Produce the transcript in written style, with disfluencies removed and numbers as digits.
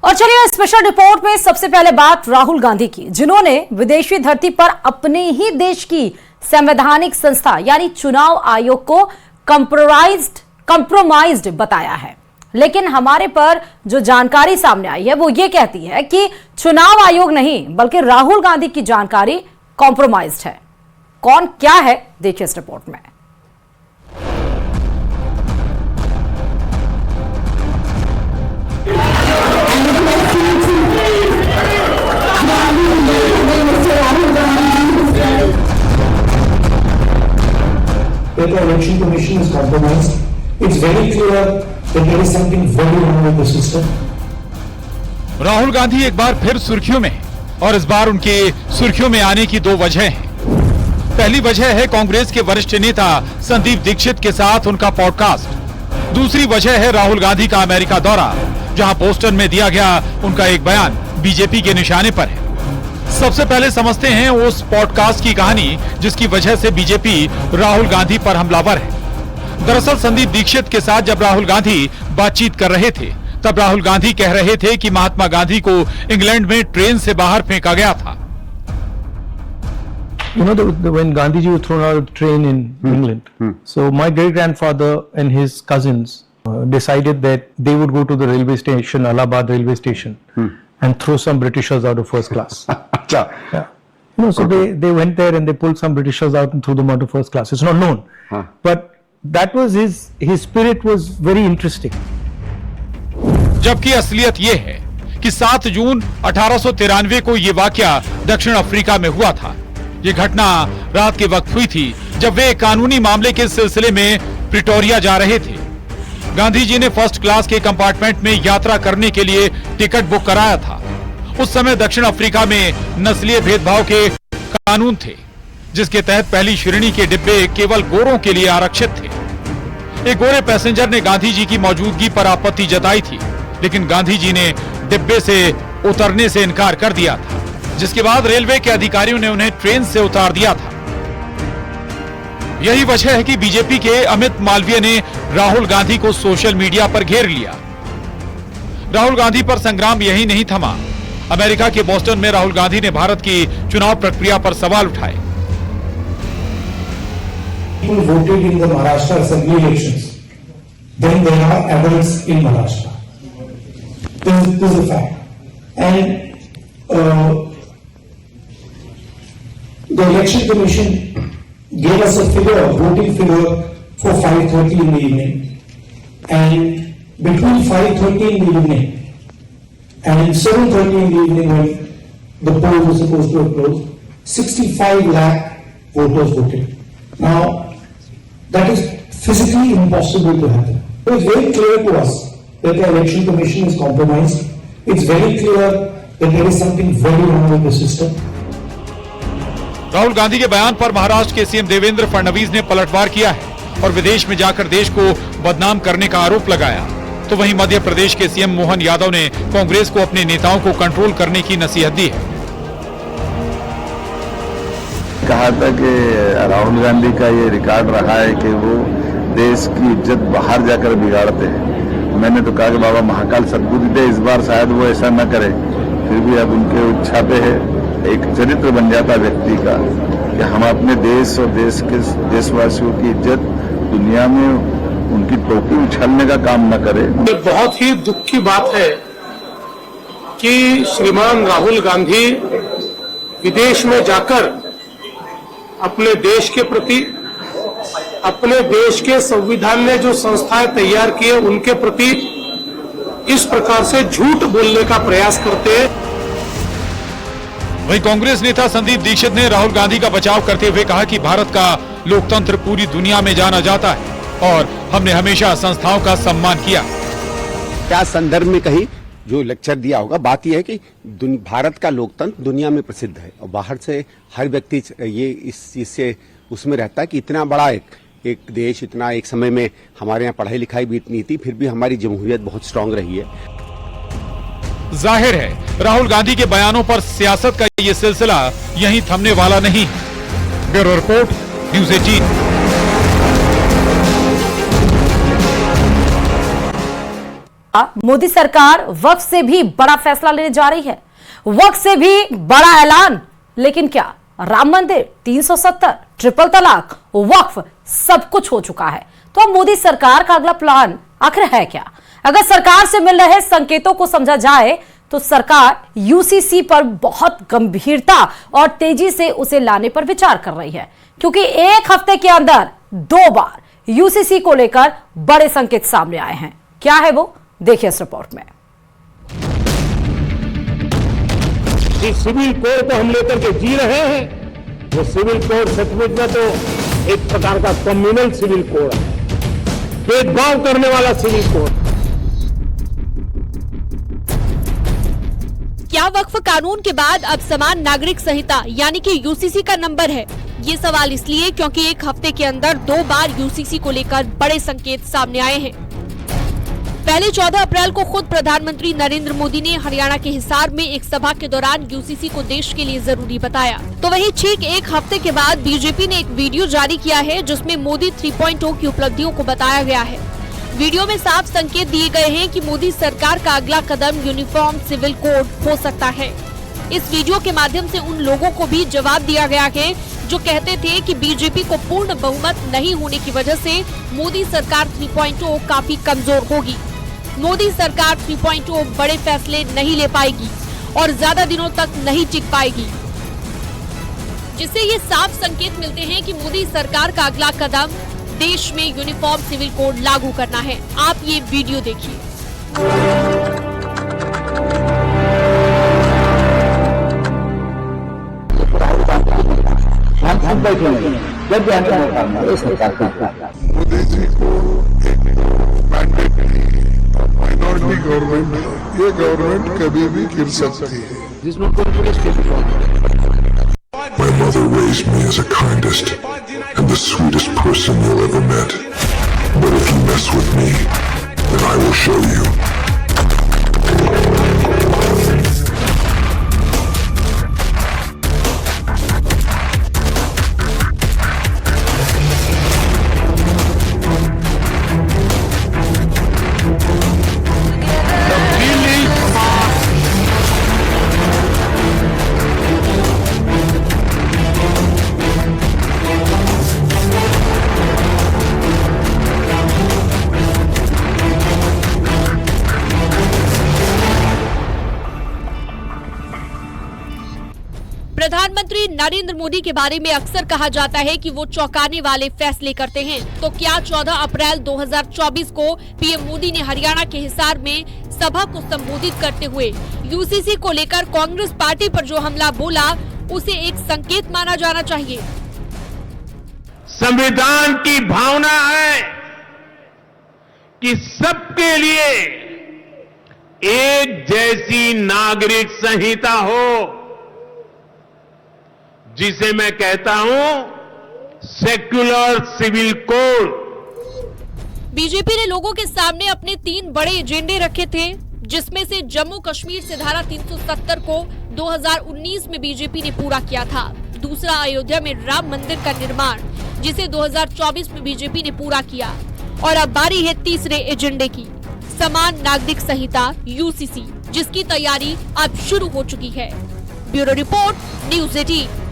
और चलिए special report में सबसे पहले बात राहुल गांधी की, जिन्होंने विदेशी धरती पर अपने ही देश की संवैधानिक संस्था यानी चुनाव आयोग को कंप्रोमाइज्ड बताया है। लेकिन हमारे पर जो जानकारी सामने आई है वो ये कहती है कि चुनाव आयोग नहीं बल्कि राहुल गांधी की जानकारी कॉम्प्रोमाइज्ड है। कौन क्या है देखिए इस रिपोर्ट में। That the election commission is compromised. It's very clear that there is something very wrong with the system. Rahul Gandhi एक बार फिर सुर्खियों में, और इस बार उनके सुर्खियों में आने की दो वजह हैं। पहली वजह है कांग्रेस के वरिष्ठ नेता संदीप दीक्षित के साथ उनका पॉडकास्ट। दूसरी वजह है राहुल गांधी का अमेरिका दौरा, जहां बोस्टन में दिया गया उनका एक बयान बीजेपी के निशाने पर है। सबसे पहले समझते हैं उस पॉडकास्ट की कहानी जिसकी वजह से बीजेपी राहुल गांधी पर हमलावर है। दरअसल संदीप दीक्षित के साथ जब राहुल गांधी बातचीत कर रहे थे तब राहुल गांधी कह रहे थे कि महात्मा गांधी को इंग्लैंड में ट्रेन से बाहर फेंका गया था। You know, when Gandhiji was thrown out of the train in England, so my great-grandfather and his cousins decided that they would go to the railway station, Allahabad railway station, and throw some Britishers out of first class. Yeah. You know, so they went there and they pulled some Britishers out and threw them out of first class. It's not known, but that was his spirit was very interesting. जबकि असलियत ये है कि 7 जून 1893 को ये वाकया दक्षिण Africa में हुआ था। ये घटना रात के वक्त हुई थी जब वे कानूनी मामले के सिलसिले में प्रिटोरिया जा रहे थे। गांधी जी ने फर्स्ट क्लास के कंपार्टमेंट में यात्रा करने के लिए टिकट बुक कराया था। उस समय दक्षिण अफ्रीका में नस्लीय भेदभाव के कानून थे, जिसके तहत पहली श्रेणी के डिब्बे केवल गोरों के लिए आरक्षित थे। एक गोरे पैसेंजर ने गांधी जी की मौजूदगी पर आपत्ति जताई थी, लेकिन गांधी जी ने डिब्बे से उतरने से इनकार कर दिया था, जिसके बाद रेलवे के अधिकारियों ने उन्हें ट्रेन से उतार दिया था। यही वजह है कि बीजेपी के अमित मालवीय ने राहुल गांधी को सोशल मीडिया पर घेर लिया। राहुल गांधी पर संग्राम यही नहीं थमा। अमेरिका के बोस्टन में राहुल गांधी ने भारत की चुनाव प्रक्रिया पर सवाल उठाए। People voted in the Maharashtra assembly elections. Then there are adults in Maharashtra. This is a fact. And the election commission gave us a figure, voting figure for 5:30 in the evening. And between 5:30 in the evening and 7:30 in the evening when the poll was supposed to have closed, 65 lakh voters voted. Now, that is physically impossible to happen. So it's very clear to us that the election commission is compromised. It's very clear that there is something very wrong with the system. Rahul Gandhi के बयान पर महाराष्ट्र के CM Devendra Fadnavis ने पलटवार किया है और विदेश में जाकर देश को बदनाम करने का आरोप लगाया। तो वहीं मध्य प्रदेश के सीएम मोहन यादव ने कांग्रेस को अपने नेताओं को कंट्रोल करने की नसीहत दी है। कहा था कि राहुल गांधी का ये रिकॉर्ड रहा है कि वो देश की इज्जत बाहर जाकर बिगाड़ते हैं। मैंने तो कहा कि बाबा महाकाल सद्बुद्धि दे, इस बार शायद वो ऐसा न करे। फिर भी अब उनके इच्छा पे है, एक चरित्र बन जाता व्यक्ति का कि हम अपने देश और देश के देशवासियों की इज्जत दुनिया में उनकी टोपी उछालने का काम न करे। ये बहुत ही दुख की बात है कि श्रीमान राहुल गांधी विदेश में जाकर अपने देश के प्रति, अपने देश के संविधान ने जो संस्थाएं तैयार किए उनके प्रति इस प्रकार से झूठ बोलने का प्रयास करते हैं। वहीं कांग्रेस नेता संदीप दीक्षित ने राहुल गांधी का बचाव करते हुए कहा कि भारत का लोकतंत्र पूरी दुनिया में जाना जाता है और हमने हमेशा संस्थाओं का सम्मान किया। क्या संदर्भ में कहीं जो लेक्चर दिया होगा, बात यह है कि भारत का लोकतंत्र दुनिया में प्रसिद्ध है और बाहर से हर व्यक्ति ये इस चीज से उसमें रहता है कि इतना बड़ा एक देश, इतना एक समय में हमारे यहाँ पढ़ाई लिखाई भी इतनी थी, फिर भी हमारी जमहूरियत बहुत स्ट्रांग रही है। जाहिर है राहुल गांधी के बयानों पर सियासत का ये सिलसिला यहीं थमने वाला नहीं है। Bureau report, news 18। मोदी सरकार वक्फ से भी बड़ा फैसला लेने जा रही है, वक्फ से भी बड़ा ऐलान। लेकिन क्या राम मंदिर, 370, ट्रिपल तलाक, वक्फ सब कुछ हो चुका है, तो अब मोदी सरकार का अगला प्लान आखिर है क्या? अगर सरकार से मिल रहे संकेतों को समझा जाए तो सरकार यूसीसी पर बहुत गंभीरता और तेजी से उसे लाने पर विचार कर रही है, क्योंकि एक हफ्ते के अंदर 2 बार यूसीसी को लेकर बड़े संकेत सामने आए हैं। क्या है वो, देखिए इस रिपोर्ट में। जिस सिविल कोड को हम लेकर के जी रहे हैं, वो सिविल कोड सचमुच में तो एक प्रकार का कम्युनल सिविल कोड है, भेदभाव करने वाला सिविल कोड। क्या वक्फ कानून के बाद अब समान नागरिक संहिता यानी कि यूसीसी का नंबर है? ये सवाल इसलिए क्योंकि एक हफ्ते के अंदर 2 बार यूसीसी को लेकर बड़े संकेत सामने आए हैं। पहले 14 अप्रैल को खुद प्रधानमंत्री नरेंद्र मोदी ने हरियाणा के हिसार में एक सभा के दौरान यूसीसी को देश के लिए जरूरी बताया। तो वहीं ठीक एक हफ्ते के बाद बीजेपी ने एक वीडियो जारी किया है जिसमें मोदी 3.0 की उपलब्धियों को बताया गया है। वीडियो में साफ संकेत दिए गए हैं कि मोदी सरकार का अगला कदम यूनिफॉर्म सिविल कोड हो सकता है। इस वीडियो के माध्यम से उन लोगों को भी जवाब दिया गया है जो कहते थे कि बीजेपी को पूर्ण बहुमत नहीं होने की वजह से मोदी सरकार 3.0 काफी कमजोर होगी। मोदी सरकार 3.0 बड़े फैसले नहीं ले पाएगी और ज्यादा दिनों तक नहीं टिक पाएगी, जिससे ये साफ संकेत मिलते हैं कि मोदी सरकार का अगला कदम देश में यूनिफॉर्म सिविल कोड लागू करना है। आप ये वीडियो देखिए। मोदी जी को मैंडेट माइनॉरिटी गवर्नमेंट, ये गवर्नमेंट कभी भी गिर सकती है। My mother raised me as the kindest and the sweetest person you'll ever met. But if you mess with me, then I will show you. प्रधानमंत्री नरेंद्र मोदी के बारे में अक्सर कहा जाता है कि वो चौंकाने वाले फैसले करते हैं। तो क्या 14 अप्रैल 2024 को पीएम मोदी ने हरियाणा के हिसार में सभा को संबोधित करते हुए यूसीसी को लेकर कांग्रेस पार्टी पर जो हमला बोला, उसे एक संकेत माना जाना चाहिए? संविधान की भावना है कि सबके लिए एक जैसी नागरिक संहिता हो, जिसे मैं कहता हूं सेक्युलर सिविल कोड। बीजेपी ने लोगों के सामने अपने 3 बड़े एजेंडे रखे थे, जिसमें से जम्मू कश्मीर से धारा 370 को 2019 में बीजेपी ने पूरा किया था। दूसरा, अयोध्या में राम मंदिर का निर्माण, जिसे 2024 में बीजेपी ने पूरा किया। और अब बारी है तीसरे एजेंडे की, समान नागरिक संहिता यूसीसी, जिसकी तैयारी अब शुरू हो चुकी है। Bureau report, news 18।